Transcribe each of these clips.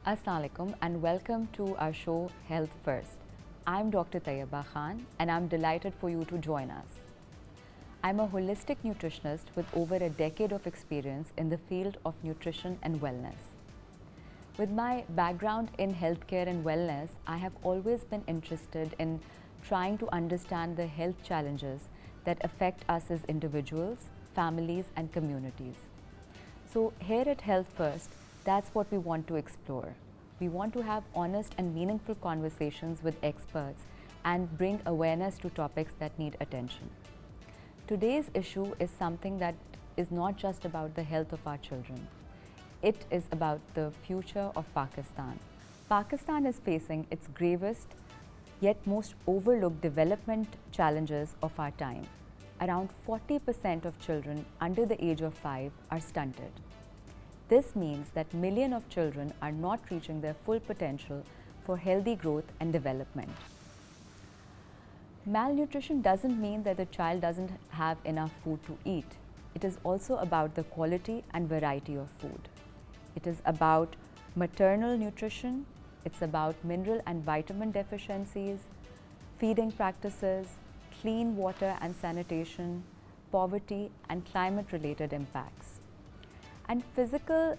Assalamu alaikum and welcome to our show Health First. I'm Dr. Tayyaba Khan and I'm delighted for you to join us. I'm a holistic nutritionist with over a decade of experience in the field of nutrition and wellness. With my background in healthcare and wellness, I have always been interested in trying to understand the health challenges that affect us as individuals, families, and communities. So, here at Health First, that's what we want to explore. We want to have honest and meaningful conversations with experts and bring awareness to topics that need attention. Today's issue is something that is not just about the health of our children. It is about the future of Pakistan. Pakistan is facing its gravest yet most overlooked development challenges of our time. Around 40% of children under the age of 5 are stunted. This means that millions of children are not reaching their full potential for healthy growth and development. Malnutrition doesn't mean that the child doesn't have enough food to eat. It is also about the quality and variety of food. It is about maternal nutrition, it's about mineral and vitamin deficiencies, feeding practices, clean water and sanitation, poverty and climate-related impacts. And physical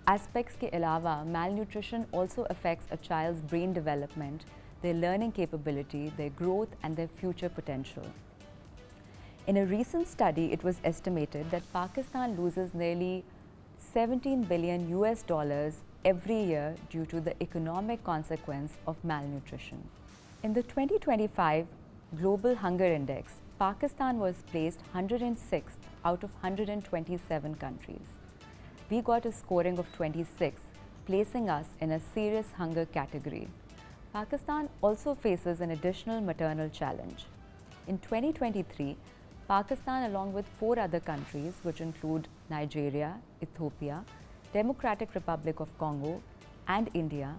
aspects के अलावा malnutrition also affects a child's brain development, their learning capability, their growth and their future potential. In a recent study, it was estimated that Pakistan loses nearly 17 billion US dollars every year due to the economic consequence of malnutrition. In the 2025 Global Hunger Index, Pakistan was placed 106th out of 127 countries. We got a scoring of 26, placing us in a serious hunger category. Pakistan also faces an additional maternal challenge. In 2023, Pakistan, along with 4 other countries, which include Nigeria, Ethiopia, Democratic Republic of Congo, and India,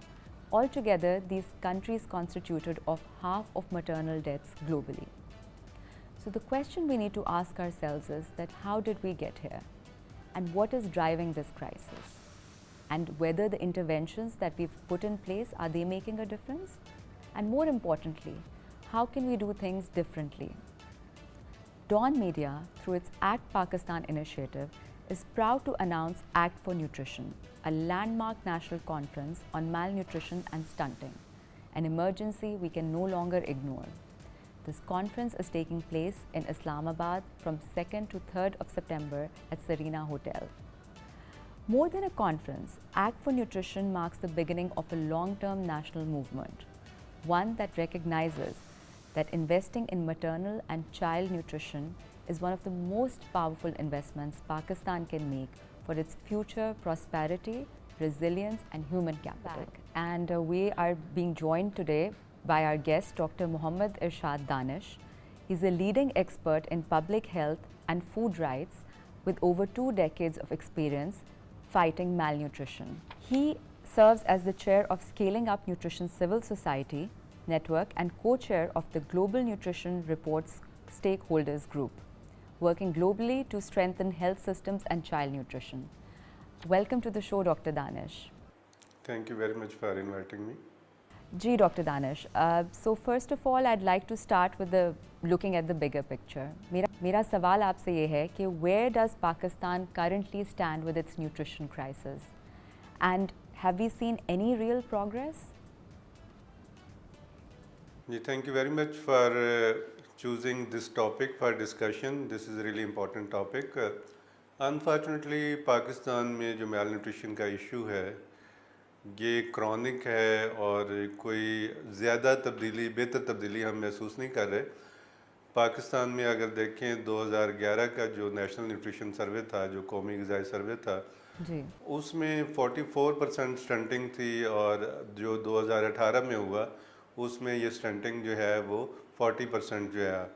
altogether these countries constituted of half of maternal deaths globally. So the question we need to ask ourselves is that how did we get here? And what is driving this crisis? And whether the interventions that we've put in place, are they making a difference? And more importantly, how can we do things differently? Dawn Media, through its Act Pakistan initiative, is proud to announce Act for Nutrition, a landmark national conference on malnutrition and stunting, an emergency we can no longer ignore. This conference is taking place in Islamabad from 2nd to 3rd of September at Serena Hotel. More than a conference, Act for Nutrition marks the beginning of a long-term national movement, one that recognizes that investing in maternal and child nutrition is one of the most powerful investments Pakistan can make for its future prosperity, resilience, and human capital. And we are being joined today by our guest, Dr. Muhammad Irshad Danish. He's a leading expert in public health and food rights with over 2 decades of experience fighting malnutrition. He serves as the chair of Scaling Up Nutrition Civil Society Network and co-chair of the Global Nutrition Reports Stakeholders Group, working globally to strengthen health systems and child nutrition. Welcome to the show, Dr. Danish. Thank you very much for inviting me. Ji, Dr. Danish. So first of all, I'd like to start with looking at the bigger picture. मेरा सवाल आपसे ये है कि where does Pakistan currently stand with its nutrition crisis? And have we seen any real progress? Thank you very much for choosing this topic for discussion. This is a really important topic. Unfortunately, Pakistan में जो malnutrition का issue है, ये chronic है और कोई ज़्यादा बेहतर तब्दीली हम महसूस नहीं कर रहे। पाकिस्तान में अगर देखें 2011 का जो नेशनल न्यूट्रिशन सर्वे था, जो कौमी ग़िज़ाई सर्वे था जी, उसमें 44% स्टंटिंग थी और जो 2018 में हुआ उसमें ये स्टंटिंग जो है वो 40% जो है।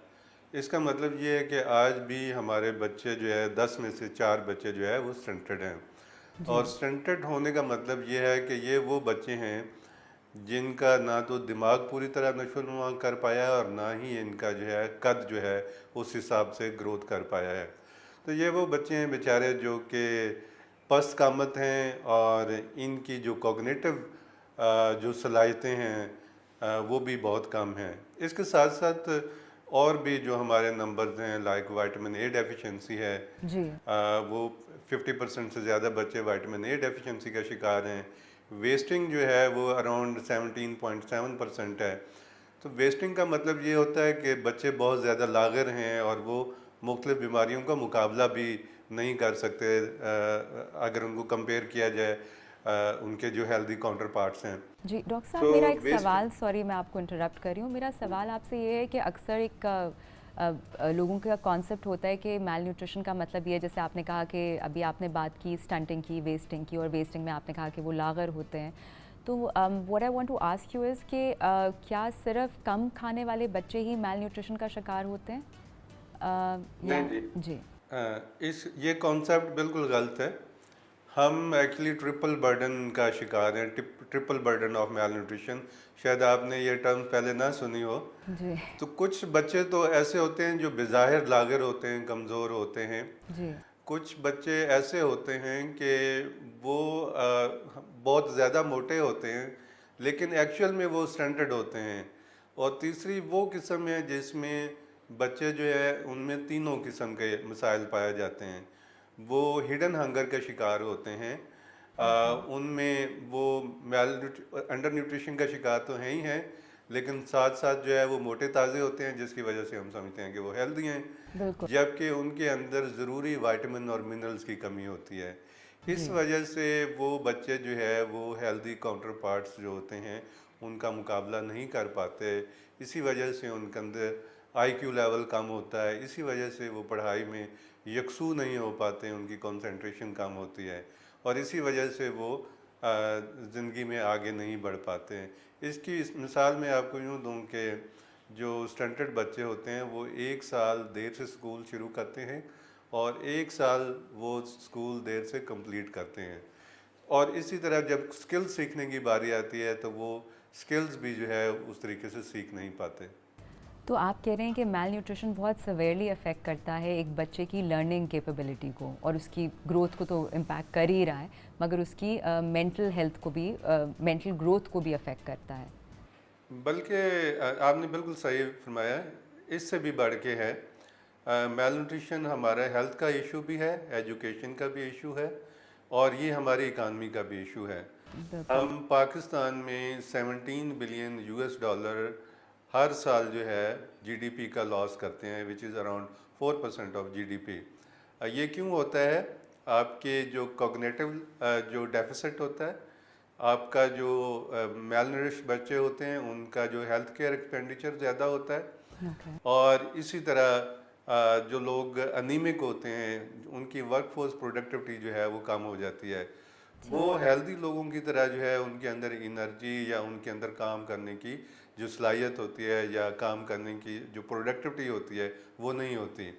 इसका मतलब ये है कि आज भी हमारे बच्चे जो है 10 में से 4 बच्चे जो है वो स्टंटेड हैं। और स्टंटेड होने का मतलब ये है कि ये वो बच्चे हैं जिनका ना तो दिमाग पूरी तरह नशोनुमा कर पाया है और ना ही इनका जो है कद जो है उस हिसाब से ग्रोथ कर पाया है। तो ये वो बच्चे हैं बेचारे जो कि पस्त कामत हैं और इनकी जो कॉग्निटिव जो सलाहियतें हैं वो भी बहुत कम हैं। इसके साथ साथ और भी जो हमारे नंबर्स हैं लाइक विटामिन ए डेफिशिएंसी है, जी। वो 50% से ज़्यादा बच्चे विटामिन ए डेफिशिएंसी का शिकार हैं। वेस्टिंग जो है वो अराउंड 17.7% है। तो वेस्टिंग का मतलब ये होता है कि बच्चे बहुत ज़्यादा लागर हैं और वो मुख्तलिफ बीमारियों का मुकाबला भी नहीं कर सकते अगर उनको कंपेयर किया जाए उनके जो हेल्दी काउंटर पार्ट्स हैं। जी डॉक्टर साहब, तो मेरा एक वेस्ट सवाल, सॉरी मैं आपको इंटरप्ट कर रही हूँ, मेरा सवाल आपसे ये है कि अक्सर एक लोगों का कॉन्सेप्ट होता है कि मैल न्यूट्रिशन का मतलब ये है, जैसे आपने कहा कि अभी आपने बात की स्टंटिंग की, वेस्टिंग की, और वेस्टिंग में आपने कहा कि वो लागर होते हैं। तो what I want to ask you is कि क्या सिर्फ कम खाने वाले बच्चे ही मैल न्यूट्रिशन का शिकार होते हैं? नहीं जी, जी। इस ये कॉन्सेप्ट बिल्कुल गलत है। हम एक्चुअली ट्रिपल बर्डन का शिकार हैं, triple burden of malnutrition. शायद आपने ये टर्म पहले ना सुनी हो। जी। तो कुछ बच्चे तो ऐसे होते हैं जो बेज़ाहिर लागर होते हैं, कमज़ोर होते हैं। जी। कुछ बच्चे ऐसे होते हैं कि वो बहुत ज़्यादा मोटे होते हैं लेकिन एक्चुअल में वो स्टंटेड होते हैं। और तीसरी वो किस्म है जिसमें बच्चे जो है उनमें तीनों किस्म के मसाइल पाए जाते हैं। वो हिडन हंगर का शिकार होते हैं, उनमें वो अंडर न्यूट्रिशन का शिकार तो है ही हैं, लेकिन साथ साथ जो है वो मोटे ताज़े होते हैं जिसकी वजह से हम समझते हैं कि वो हेल्दी हैं, बिल्कुल। जबकि उनके अंदर ज़रूरी विटामिन और मिनरल्स की कमी होती है। इस जी। वजह से वो बच्चे जो है वो हेल्दी काउंटर पार्ट्स जो होते हैं उनका मुकाबला नहीं कर पाते। इसी वजह से उनके अंदर आईक्यू लेवल कम होता है, इसी वजह से वो पढ़ाई में यकसू नहीं हो पाते, उनकी कंसंट्रेशन कम होती है और इसी वजह से वो ज़िंदगी में आगे नहीं बढ़ पाते हैं। इसकी इस मिसाल मैं आपको यूँ दूँ कि जो स्टंटेड बच्चे होते हैं वो 1 साल देर से स्कूल शुरू करते हैं और 1 साल वो स्कूल देर से कंप्लीट करते हैं। और इसी तरह जब स्किल्स सीखने की बारी आती है तो वो स्किल्स भी जो है उस तरीके से सीख नहीं पाते। तो आप कह रहे हैं कि मैल न्यूट्रिशन बहुत सवेयरली अफेक्ट करता है एक बच्चे की लर्निंग कैपेबिलिटी को, और उसकी ग्रोथ को तो इम्पैक्ट कर ही रहा है, मगर उसकी मेंटल हेल्थ को भी, मेंटल ग्रोथ को भी अफेक्ट करता है। बल्कि आपने बिल्कुल सही फरमाया, इससे भी बढ़ के है। मेल न्यूट्रिशन हमारा हेल्थ का इशू भी है, एजुकेशन का भी इशू है और ये हमारी इकानमी का भी इशू है। बिल्कुल। हम पाकिस्तान में 17 बिलियन यूएस डॉलर हर साल जो है जीडीपी का लॉस करते हैं, which is around 4% of GDP. ये क्यों होता है? आपके जो कॉग्निटिव जो डेफिसिट होता है, आपका जो मेलनरिश बच्चे होते हैं उनका जो हेल्थ केयर एक्सपेंडिचर ज़्यादा होता है ओके। और इसी तरह जो लोग अनीमिक होते हैं उनकी वर्कफोर्स प्रोडक्टिविटी जो है वो कम हो जाती है। वो हेल्दी लोगों की तरह जो है उनके अंदर एनर्जी या उनके अंदर काम करने की जो सलाहियत होती है या काम करने की जो प्रोडक्टिविटी होती है वो नहीं होती।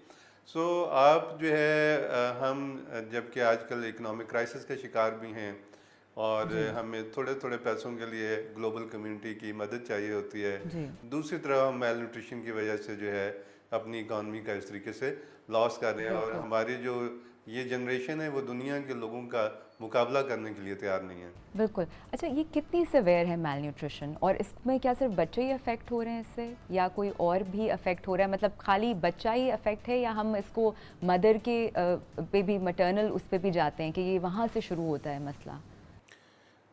सो आप जो है हम जबकि आजकल इकोनॉमिक क्राइसिस के शिकार भी हैं और हमें थोड़े थोड़े पैसों के लिए ग्लोबल कम्युनिटी की मदद चाहिए होती है, जी। दूसरी तरफ हम मेल न्यूट्रिशन की वजह से जो है अपनी इकॉनमी का इस तरीके से लॉस कर रहे हैं और बिल्कुल। हमारी जो ये जनरेशन है वो दुनिया के लोगों का मुकाबला करने के लिए तैयार नहीं है। बिल्कुल। अच्छा, ये कितनी सिवियर है मैल न्यूट्रिशन, और इसमें क्या सिर्फ बच्चे ही अफेक्ट हो रहे हैं इससे, या कोई और भी अफेक्ट हो रहा है? मतलब खाली बच्चा ही अफेक्ट है, या हम इसको मदर के पे भी, मटर्नल उस पे भी जाते हैं कि ये वहाँ से शुरू होता है मसला?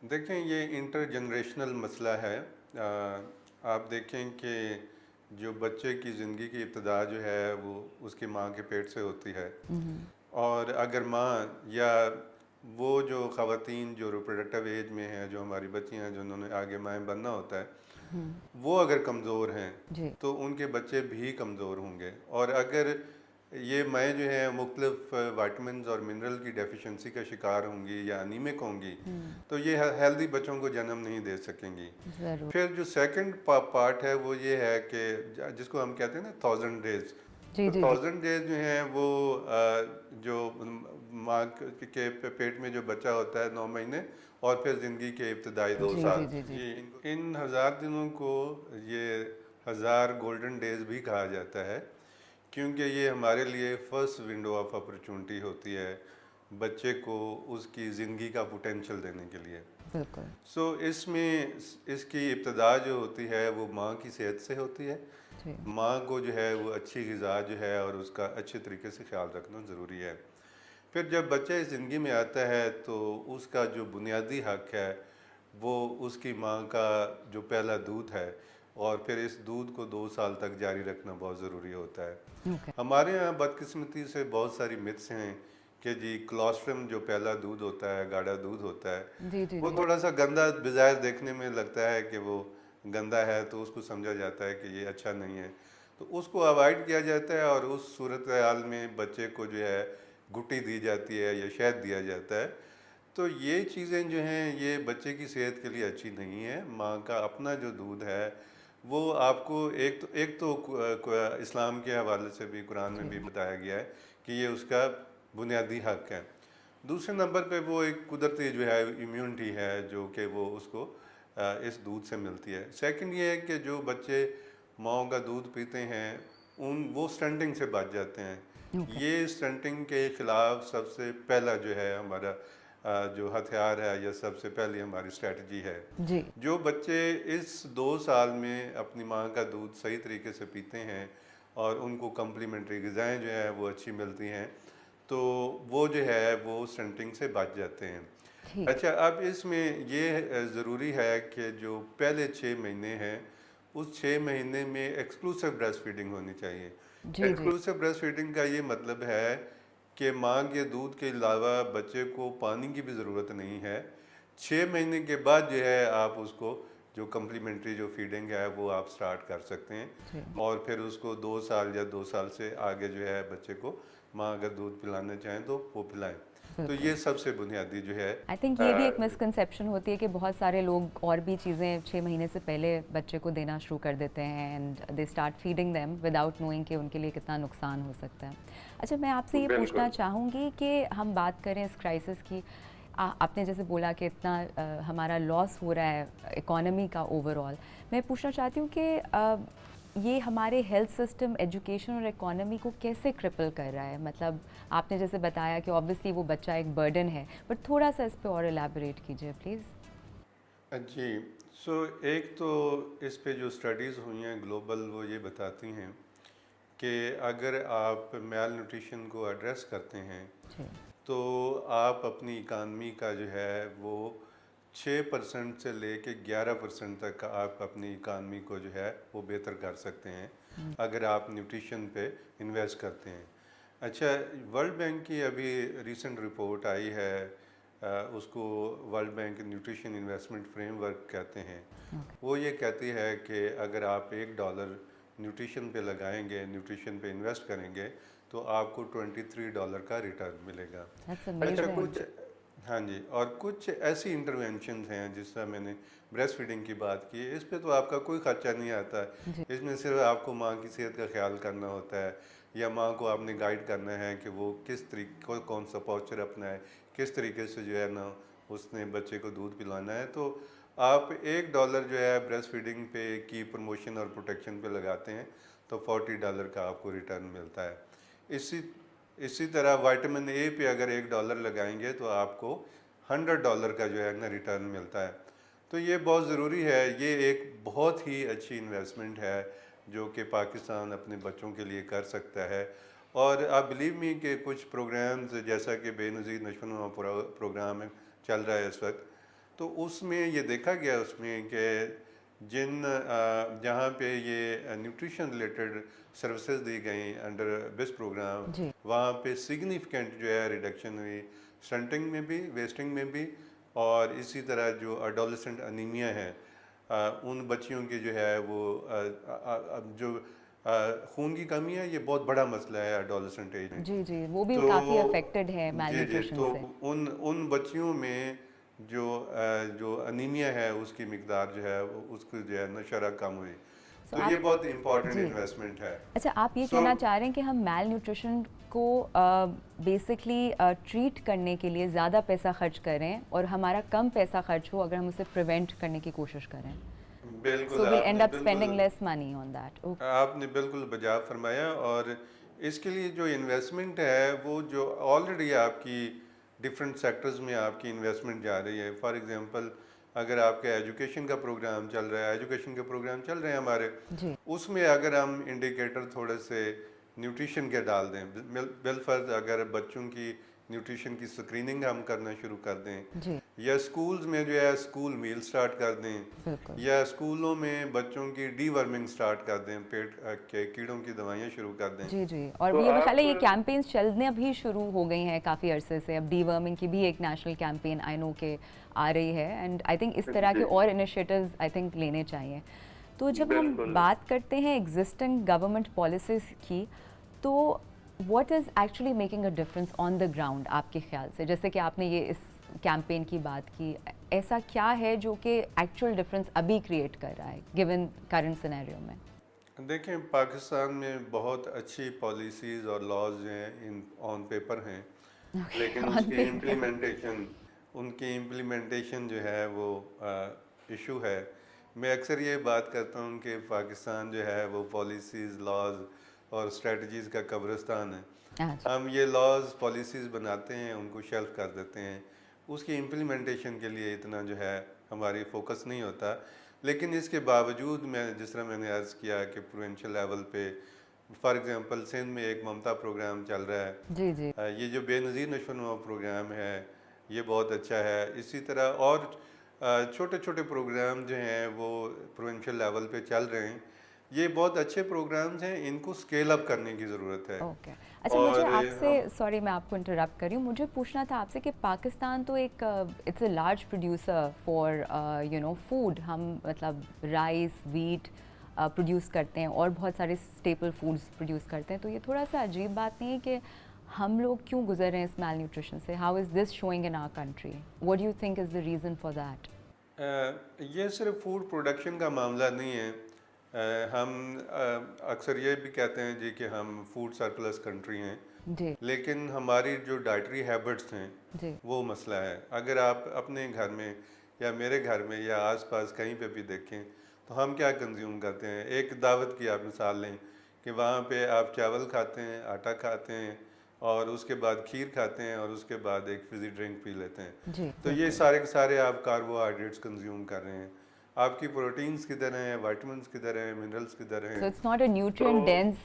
देखें, ये इंटर जनरेशनल मसला है। आप देखें कि जो बच्चे की ज़िंदगी की इब्तदा जो है वो उसकी माँ के पेट से होती है और अगर माँ या वो जो ख़वातीन जो रिप्रोडक्टिव एज में हैं, जो हमारी बच्चियाँ हैं जिन्होंने आगे माएँ बनना होता है, वो अगर कमज़ोर हैं जी। तो उनके बच्चे भी कमज़ोर होंगे। और अगर ये माएँ जो हैं मुख्तलिफ वाइटमिन और मिनरल की डेफिशिएंसी का शिकार होंगी या अनीमिक होंगी तो ये हेल्दी बच्चों को जन्म नहीं दे सकेंगी। ज़रूर। फिर जो सेकंड पार्ट है वो ये है कि जिसको हम कहते हैं ना 1000 डेज, जी तो जी जी। 1000 डेज जो हैं वो जो माँ के पेट में जो बच्चा होता है 9 महीने और फिर ज़िंदगी के इब्तदाई 2 जी साल, जी जी जी। ये इन 1000 दिनों को ये 1000 गोल्डन डेज भी कहा जाता है क्योंकि ये हमारे लिए फ़र्स्ट विंडो ऑफ अपॉर्चुनिटी होती है बच्चे को उसकी ज़िंदगी का पोटेंशियल देने के लिए। बिल्कुल। सो इसमें इसकी इब्तदा जो होती है वो माँ की सेहत से होती है। जी। माँ को जो है वो अच्छी ग़िज़ा जो है और उसका अच्छे तरीके से ख्याल रखना ज़रूरी है। फिर जब बच्चा इस ज़िंदगी में आता है तो उसका जो बुनियादी हक़ है वो उसकी माँ का जो पहला दूध है, और फिर इस दूध को 2 साल तक जारी रखना बहुत ज़रूरी होता है। ओके। हमारे यहाँ बदकिस्मती से बहुत सारी मिथ्स हैं कि जी कोलोस्ट्रम जो पहला दूध होता है, गाढ़ा दूध होता है, जी, जी, वो जी। थोड़ा सा गंदा बज़ाहिर देखने में लगता है कि वो गंदा है, तो उसको समझा जाता है कि ये अच्छा नहीं है, तो उसको अवॉइड किया जाता है और उस सूरत हाल में बच्चे को जो है गुट्टी दी जाती है या शहद दिया जाता है। तो ये चीज़ें जो हैं ये बच्चे की सेहत के लिए अच्छी नहीं है। माँ का अपना जो दूध है वो आपको एक तो इस्लाम के हवाले से भी, कुरान में जी। भी बताया गया है कि ये उसका बुनियादी हक़ है। दूसरे नंबर पे वो एक कुदरती जो है इम्यूनिटी है जो कि वो उसको इस दूध से मिलती है। सेकंड ये है कि जो बच्चे माँओं का दूध पीते हैं वो स्टंटिंग से बच जाते हैं। ओके। ये स्टंटिंग के ख़िलाफ़ सबसे पहला जो है हमारा जो हथियार है या सबसे पहली हमारी स्ट्रेटजी है। जी। जो बच्चे इस 2 साल में अपनी माँ का दूध सही तरीके से पीते हैं और उनको कम्प्लीमेंट्री ग़िज़ाएँ जो है वो अच्छी मिलती हैं, तो वो जो है वो स्टंटिंग से बच जाते हैं। ठीक। अच्छा, अब इसमें ये ज़रूरी है कि जो पहले 6 महीने हैं उस 6 महीने में एक्सक्लूसिव ब्रेस्ट फीडिंग होनी चाहिए। जी, जी। एक्सक्लूसिव ब्रेस्ट फीडिंग का ये मतलब है कि माँ के दूध के अलावा बच्चे को पानी की भी ज़रूरत नहीं है। 6 महीने के बाद जो है आप उसको जो कम्प्लीमेंट्री जो फीडिंग है वो आप स्टार्ट कर सकते हैं, जी। और फिर उसको 2 साल या 2 साल से आगे जो है बच्चे को माँ अगर दूध पिलाना चाहें तो वो पिलाएं। तो बिल्कुल। ये सबसे बुनियादी जो है आई थिंक ये भी एक मिसकंसेप्शन होती है कि बहुत सारे लोग और भी चीज़ें 6 महीने से पहले बच्चे को देना शुरू कर देते हैं and they start feeding them without knowing कि उनके लिए कितना नुकसान हो सकता है। अच्छा, मैं आपसे ये पूछना चाहूँगी कि हम बात करें इस क्राइसिस की, आपने जैसे बोला कि इतना हमारा लॉस हो रहा है इकोनॉमी का ओवरऑल। मैं पूछना चाहती हूँ कि ये हमारे हेल्थ सिस्टम, एजुकेशन और इकोनॉमी को कैसे क्रिपल कर रहा है? मतलब आपने जैसे बताया कि ऑब्वियसली वो बच्चा एक बर्डन है, बट थोड़ा सा इस पे और एलैबोरेट कीजिए प्लीज़। जी। सो एक तो इस पे जो स्टडीज़ हुई हैं ग्लोबल, वो ये बताती हैं कि अगर आप मेल न्यूट्रिशन को एड्रेस करते हैं जी। तो आप अपनी इकानमी का जो है वो 6% से लेके 11% तक आप अपनी इकानमी को जो है वो बेहतर कर सकते हैं अगर आप न्यूट्रिशन पे इन्वेस्ट करते हैं। अच्छा, वर्ल्ड बैंक की अभी रीसेंट रिपोर्ट आई है, उसको world bank nutrition investment framework कहते हैं। वो ये कहती है कि अगर आप $1 न्यूट्रिशन पे लगाएंगे, न्यूट्रिशन पे इन्वेस्ट करेंगे, तो आपको $23 का रिटर्न मिलेगा। That's अच्छा, amazing. हाँ जी, और कुछ ऐसी इंटरवेंशंस हैं जिस तरह मैंने ब्रेस्ट फीडिंग की बात की, इस पे तो आपका कोई खर्चा नहीं आता है। जी। इसमें सिर्फ आपको माँ की सेहत का ख्याल करना होता है, या माँ को आपने गाइड करना है कि वो किस तरीके को कौन सा पॉस्चर अपनाए, किस तरीके से जो है ना उसने बच्चे को दूध पिलाना है। तो आप $1 जो है ब्रेस्ट फीडिंग पे की प्रमोशन और प्रोटेक्शन पे लगाते हैं तो $40 का आपको रिटर्न मिलता है। इसी तरह विटामिन ए पे अगर $1 लगाएंगे तो आपको $100 का जो है ना रिटर्न मिलता है। तो ये बहुत ज़रूरी है, ये एक बहुत ही अच्छी इन्वेस्टमेंट है जो कि पाकिस्तान अपने बच्चों के लिए कर सकता है। और आप बिलीव मी कि कुछ प्रोग्राम्स जैसा कि बेनज़ीर नशोनुमा प्रोग्राम चल रहा है इस वक्त, तो उसमें ये देखा गया उसमें कि जहाँ पे ये न्यूट्रिशन रिलेटेड सर्विसेज दी गई अंडर बेस्ट प्रोग्राम, जी। वहाँ पे सिग्निफिकेंट जो है रिडक्शन हुई स्टंटिंग में भी, वेस्टिंग में भी, और इसी तरह जो अडोलेसेंट अनीमिया है उन बच्चियों की जो है वो जो खून की कमी है, ये बहुत बड़ा मसला है एडोलेसेंट एज में। जी, जी, वो भी तो काफ़ी अफेक्टेड है जी जी, malnutrition तो से। उन बच्चियों में जो अनीमिया है उसकी मिकदार जो है उसकी जो है ना शरह कम हुई। So तो आप ये बहुत इम्पोर्टेंट जी। इन्वेस्टमेंट है। अच्छा, आप ये So- कहना चाह रहे हैं कि हम मैल न्यूट्रिशन को बेसिकली ट्रीट करने के लिए ज़्यादा पैसा खर्च करें और हमारा कम पैसा खर्च हो अगर हम उसे प्रिवेंट करने की कोशिश करें। बिल्कुल, So we'll end आपने up spending less money on that. Okay. आपने बिल्कुल बजा फरमाया। और इसके लिए जो इन्वेस्टमेंट है वो जो ऑलरेडी आपकी डिफरेंट सेक्टर्स में आपकी इन्वेस्टमेंट जा रही है। फॉर एग्जांपल अगर आपका एजुकेशन का प्रोग्राम चल रहा है, एजुकेशन के प्रोग्राम चल रहे हैं हमारे, जी उसमें अगर हम इंडिकेटर थोड़े से न्यूट्रिशन के डाल दें, बिलफर्ज अगर बच्चों की न्यूट्रिशन की स्क्रीनिंग हम करना शुरू कर दें, जी या स्कूल्स में जो है स्कूल मील स्टार्ट कर दें, बिल्कुल या स्कूलों में बच्चों की डीवर्मिंग स्टार्ट कर दें, पेट के कीड़ों की दवाइयाँ शुरू कर दें। जी जी। और तो ये मुझे ख्याल है ये आप कैंपेन्स चलने भी शुरू हो गई हैं काफ़ी अरसे से। अब डीवर्मिंग की भी एक नेशनल कैंपेन आई नो के आ रही है, एंड आई थिंक इस तरह के जी और इनिशिएटिव्स आई थिंक लेने चाहिए। तो जब हम बिल्कुल बात करते हैं एग्जिस्टिंग गवर्नमेंट पॉलिसीज़ की, तो what is actually making a difference on the ground आपके ख्याल से? जैसे कि आपने ये इस कैंपेन की बात की, ऐसा क्या है जो कि एक्चुअल डिफरेंस अभी क्रिएट कर रहा है गिवन करंट सिनेरियो में? देखें, पाकिस्तान में बहुत अच्छी पॉलिसीज़ और लॉज जो हैं इन ऑन पेपर हैं, लेकिन On paper. उनकी इम्प्लीमेंटेशन जो है वो इशू है। मैं अक्सर ये बात करता हूँ कि पाकिस्तान जो है वो पॉलिसीज़, लॉज और स्ट्रेटजीज़ का कब्रिस्तान है। अच्छा हम ये लॉज पॉलिसीज़ बनाते हैं, उनको शेल्फ कर देते हैं, उसकी इम्प्लीमेंटेशन के लिए इतना जो है हमारी फोकस नहीं होता। लेकिन इसके बावजूद मैं जिस तरह मैंने अर्ज़ किया कि प्रोविंशियल लेवल पे फॉर एग्जांपल सिंध में एक ममता प्रोग्राम चल रहा है, जी जी ये जो बेनज़ीर नशोनुमा प्रोग्राम है ये बहुत अच्छा है। इसी तरह और छोटे छोटे प्रोग्राम जो हैं वो प्रोविंशियल लेवल पे चल रहे हैं। ये बहुत अच्छे प्रोग्राम्स हैं, इनको स्केल अप करने की ज़रूरत है। ओके। अच्छा, मुझे और आपसे, हम सॉरी मैं आपको इंटरप्ट कर रही हूँ, मुझे पूछना था आपसे कि पाकिस्तान तो एक it's a large producer for you know food. हम मतलब राइस, वीट प्रोड्यूस करते हैं और बहुत सारे स्टेपल फूड्स प्रोड्यूस करते हैं। तो ये थोड़ा सा अजीब बात नहीं है कि हम लोग क्यों गुजर रहे हैं इस मैल न्यूट्रिशन से? How is this showing in our country? What do you think is the reason for that? ये सिर्फ फूड प्रोडक्शन का मामला नहीं है। हम अक्सर ये भी कहते हैं जी कि हम फूड सरप्लस कंट्री हैं, जी लेकिन हमारी जो डाइटरी हैबिट्स हैं जी वो मसला है। अगर आप अपने घर में या मेरे घर में या आसपास कहीं पे भी देखें तो हम क्या कंज्यूम करते हैं। एक दावत की आप मिसाल लें कि वहाँ पे आप चावल खाते हैं, आटा खाते हैं, और उसके बाद खीर खाते हैं, और उसके बाद एक फिज़ी ड्रिंक पी लेते हैं। जी तो ये सारे के सारे आप कार्बोहाइड्रेट्स कंज्यूम कर रहे हैं। आपकी प्रोटीन्स किधर हैं, विटामिन्स किधर हैं, मिनरल्स किधर सो हैं? इट्स नॉट अ तो न्यूट्रिएंट डेंस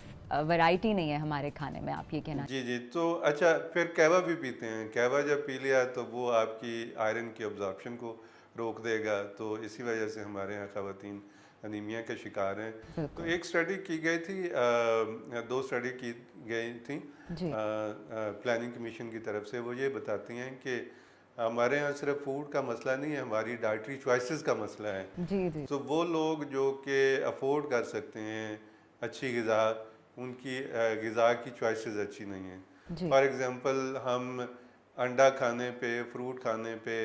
वैरायटी नहीं है हमारे खाने में, आप ये कहना? जी जी। तो अच्छा, फिर कहवा भी पीते हैं। कहवा जब पी लिया तो वो आपकी आयरन की अब्जॉर्प्शन को रोक देगा, तो इसी वजह से हमारे यहाँ ख़वातीन अनीमिया के शिकार हैं। तो बिल्कुल एक स्टडी की गई थी, दो स्टडी की गई थी जी प्लानिंग कमीशन की तरफ से। वो ये बताती हैं कि हमारे यहाँ सिर्फ फूड का मसला नहीं है, हमारी डाइटरी चॉइसेस का मसला है। जी जी तो वो लोग जो कि अफोर्ड कर सकते हैं अच्छी ग़िज़ा, उनकी ग़िज़ा की चॉइसेस अच्छी नहीं हैं। जी फॉर एग्ज़ाम्पल हम अंडा खाने पे, फ्रूट खाने पे,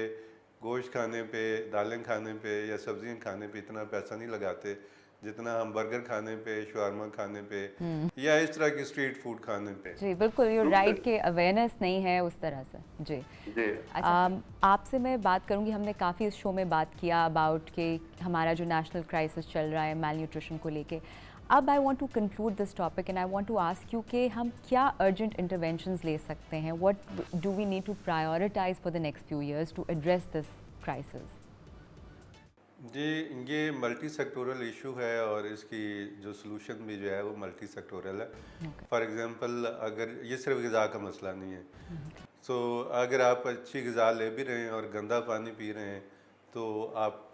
गोश्त खाने पे, दालें खाने पे या सब्ज़ियाँ खाने पे इतना पैसा नहीं लगाते जितना हम बर्गर खाने पे, शवारमा खाने पे या इस तरह की स्ट्रीट फूड खाने पे। जी बिल्कुल, यू दूसरे राइट के अवेयरनेस नहीं है उस तरह से। जी जी आपसे मैं बात करूंगी, हमने काफ़ी इस शो में बात किया अबाउट कि हमारा जो नेशनल क्राइसिस चल रहा है मैल न्यूट्रिशन को लेके। अब I want to conclude this topic and I want to ask you कि हम क्या अर्जेंट इंटरवेंशंस ले सकते हैं? What do we need to prioritise for the next few years to address this crisis? जी, ये मल्टी सेक्टोरल इशू है और इसकी जो सलूशन भी जो है वो मल्टी सेक्टोरल है। फॉर एग्ज़ाम्पल अगर ये सिर्फ ग़िज़ा का मसला नहीं है, सो अगर आप अच्छी ग़िज़ा ले भी रहे हैं और गंदा पानी पी रहे हैं तो आप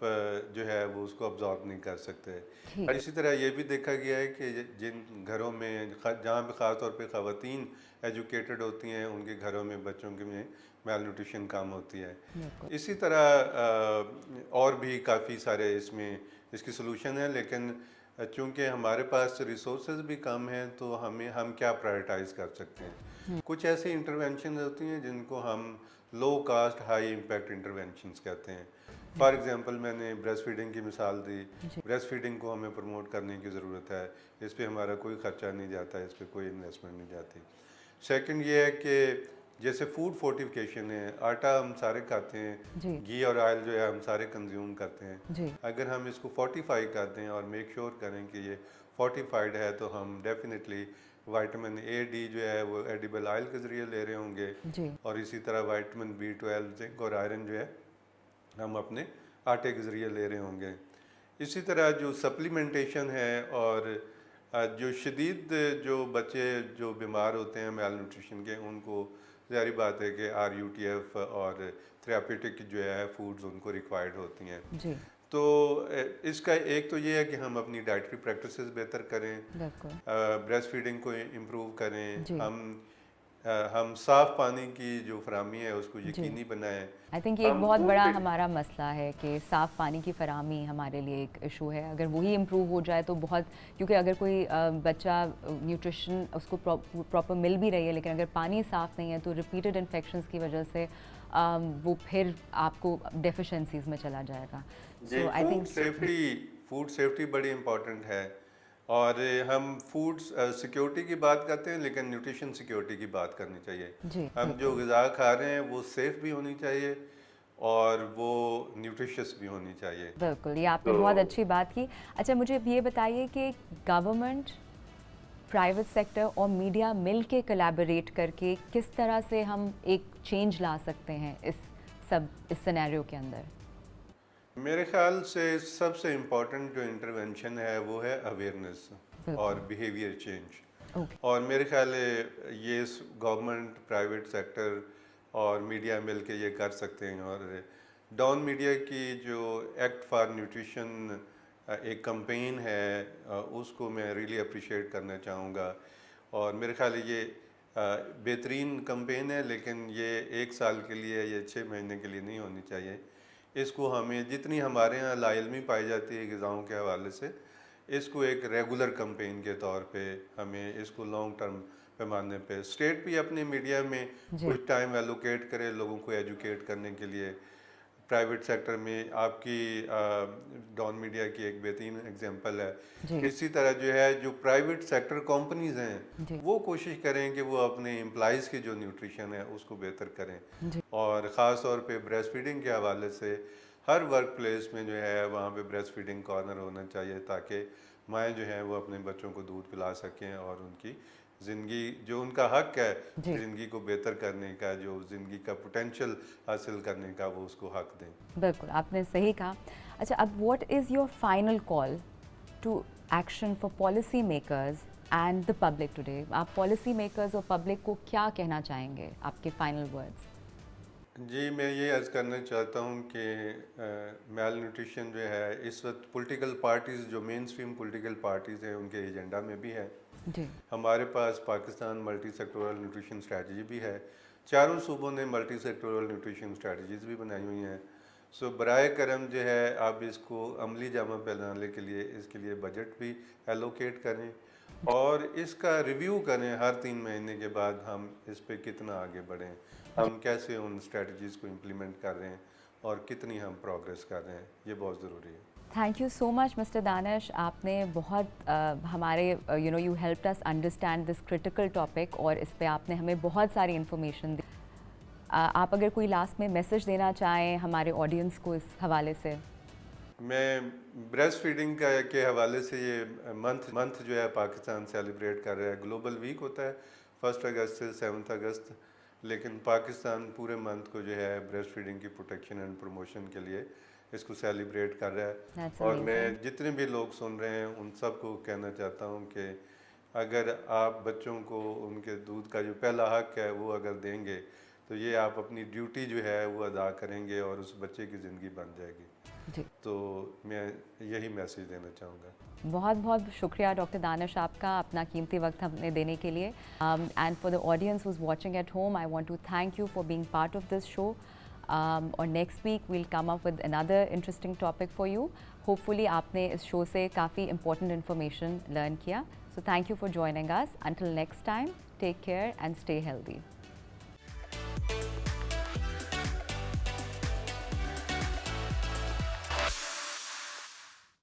जो है वो उसको अब्जॉर्ब नहीं कर सकते। ठीक और इसी तरह ये भी देखा गया है कि जिन घरों में जहाँ पे ख़ास तौर पे ख़वातीन एजुकेटेड होती हैं उनके घरों में बच्चों के में मेल न्यूट्रिशन कम होती है। बिल्कुल इसी तरह और भी काफ़ी सारे इसमें इसकी सलूशन है, लेकिन चूँकि हमारे पास रिसोर्सेज भी कम हैं तो हम क्या प्रायोरिटाइज़ कर सकते हैं। कुछ ऐसी इंटरवेंशन होती हैं जिनको हम लो कास्ट हाई इम्पैक्ट इंटरवेंशंस कहते हैं। फॉर एग्जांपल मैंने ब्रेस्ट फीडिंग की मिसाल दी। जी ब्रेस्ट फीडिंग को हमें प्रमोट करने की ज़रूरत है, इस पे हमारा कोई ख़र्चा नहीं जाता, इस पे कोई इन्वेस्टमेंट नहीं जाती। सेकंड ये है कि जैसे फूड फोर्टिफिकेशन है, आटा हम सारे खाते हैं, जी घी और ऑयल जो है हम सारे कंज्यूम करते हैं। जी अगर हम इसको फोर्टिफाई कर दें और मेक श्योर करें कि ये फोर्टिफाइड है तो हम डेफिनेटली विटामिन ए डी जो है वो एडिबल ऑयल के ज़रिए ले रहे होंगे, जी और इसी तरह विटामिन B12, जिंक और आयरन जो है हम अपने आटे के ज़रिए ले रहे होंगे। इसी तरह जो सप्लीमेंटेशन है, और जो शदीद जो बच्चे जो बीमार होते हैं मेल न्यूट्रिशन के, उनको ज़ाहिर बात है कि RUTF और थेरापेटिक जो है फूड्स उनको रिक्वायर्ड होती हैं। जी तो इसका एक तो ये है कि हम अपनी डाइटरी प्रैक्टिसेस बेहतर करें, बिल्कुल ब्रेस्ट फीडिंग को इम्प्रूव करें, जी। हम साफ़ पानी की जो फराहमी है उसको यकीनी बनाएं। आई थिंक ये एक हम बहुत फूड बड़ा पे- हमारा मसला है कि साफ़ पानी की फराहमी हमारे लिए एक इशू है। अगर वही इम्प्रूव हो जाए तो बहुत, क्योंकि अगर कोई बच्चा न्यूट्रिशन उसको प्रॉपर मिल भी रही है, लेकिन अगर पानी साफ़ नहीं है तो रिपीटेड इन्फेक्शंस की वजह से वो फिर आपको डेफिशिएंसीज में चला जाएगा। सो आई थिंक फूड सेफ्टी बड़ी इम्पोर्टेंट है, और हम फूड सिक्योरिटी की बात करते हैं, लेकिन न्यूट्रिशन सिक्योरिटी की बात करनी चाहिए। जी हम जो ग़िज़ा खा रहे हैं वो सेफ़ भी होनी चाहिए और वो न्यूट्रिशियस भी होनी चाहिए। बिल्कुल, ये आपने तो- बहुत अच्छी बात की। अच्छा, मुझे अब ये बताइए कि गवर्नमेंट, प्राइवेट सेक्टर और मीडिया मिल के कोलैबोरेट करके किस तरह से हम एक चेंज ला सकते हैं इस सिनेरियो के अंदर? मेरे ख्याल से सबसे इम्पोर्टेंट जो इंटरवेंशन है वो है अवेयरनेस और बिहेवियर चेंज। ओके और मेरे ख्याल है ये गवर्नमेंट, प्राइवेट सेक्टर और मीडिया मिल के ये कर सकते हैं। और डॉन मीडिया की जो एक्ट फॉर न्यूट्रिशन एक कैंपेन है, उसको मैं रियली अप्रिशिएट करना चाहूँगा। और मेरे ख्याल है ये बेहतरीन कैंपेन है, लेकिन ये 1 साल के लिए, ये 6 महीने के लिए नहीं होनी चाहिए। इसको हमें, जितनी हमारे यहाँ लाइलमी पाई जाती है ग़िज़ाओं के हवाले से, इसको एक रेगुलर कैंपेन के तौर पे हमें इसको लॉन्ग टर्म पैमाने पे स्टेट भी अपने मीडिया में जी। कुछ टाइम एलोकेट करे लोगों को एजुकेट करने के लिए। प्राइवेट सेक्टर में आपकी डॉन मीडिया की एक बेहतरीन एग्जांपल है। जी इसी तरह जो है, जो प्राइवेट सेक्टर कंपनीज जी। हैं वो कोशिश करें कि वो अपने एम्प्लॉइज़ की जो न्यूट्रिशन है उसको बेहतर करें। जी और ख़ास तौर पे ब्रेस्ट फीडिंग के हवाले से हर वर्क प्लेस में जो है वहाँ पे ब्रेस्ट फीडिंग कॉर्नर होना चाहिए, ताकि माएँ जो हैं वो अपने बच्चों को दूध पिला सकें और उनकी ज़िंदगी, जो उनका हक है जी। ज़िंदगी को बेहतर करने का, जो ज़िंदगी का पोटेंशियल हासिल करने का, वो उसको हक दें। बिल्कुल, आपने सही कहा। अच्छा, अब what is your final call to action for policy makers and the public today? आप पॉलिसी मेकर्स और पब्लिक को क्या कहना चाहेंगे, आपके फाइनल वर्ड्स? जी, मैं ये अर्ज़ करना चाहता हूँ कि मेल न्यूट्रिशन जो है इस वक्त पॉलिटिकल पार्टीज़, जो मेन स्ट्रीम पॉलिटिकल पार्टीज़ हैं, उनके एजेंडा में भी है। जी हमारे पास Pakistan multi sectoral nutrition strategy भी है। चारों सूबों ने मल्टी सेक्टोरल न्यूट्रिशन स्ट्रेटजीज़ भी बनाई हुई हैं। सो बराए करम जो है, आप इसको अमली जामा पहनाने के लिए इसके लिए बजट भी एलोकेट करें और इसका रिव्यू करें हर 3 महीने के बाद, हम इस पे कितना आगे बढ़ें, हम कैसे उन स्ट्रेटजीज़ को इम्प्लीमेंट कर रहे हैं और कितनी हम प्रोग्रेस कर रहे हैं, ये बहुत ज़रूरी है। Thank you so much mister Danish. आपने बहुत हमारे you helped us understand this critical topic, और इस पे आपने हमें बहुत सारी इन्फॉर्मेशन दी। आप अगर कोई लास्ट में मैसेज देना चाहें हमारे ऑडियंस को इस हवाले से? मैं ब्रेस्ट फीडिंग के हवाले से, ये मंथ जो है पाकिस्तान सेलिब्रेट कर रहा है। ग्लोबल वीक होता है 1 अगस्त से 7 अगस्त, लेकिन पाकिस्तान पूरे मंथ को जो है ब्रेस्ट फीडिंग की प्रोटेक्शन एंड प्रमोशन के लिए इसको सेलिब्रेट कर रहा है। That's और मैं amazing. जितने भी लोग सुन रहे हैं उन सबको कहना चाहता हूँ कि अगर आप बच्चों को उनके दूध का जो पहला हक है वो अगर देंगे, तो ये आप अपनी ड्यूटी जो है वो अदा करेंगे और उस बच्चे की ज़िंदगी बन जाएगी। जी, तो मैं यही मैसेज देना चाहूँगा। बहुत बहुत शुक्रिया डॉक्टर दानिश आपका, अपना कीमती वक्त हमें देने के लिए। And for the audience who's watching at home, I want to thank you for being part of this show. और next week we'll come up with another interesting topic for you. Hopefully आपने इस शो से काफ़ी important information learn किया। So thank you for joining us. Until next time, take care and stay healthy.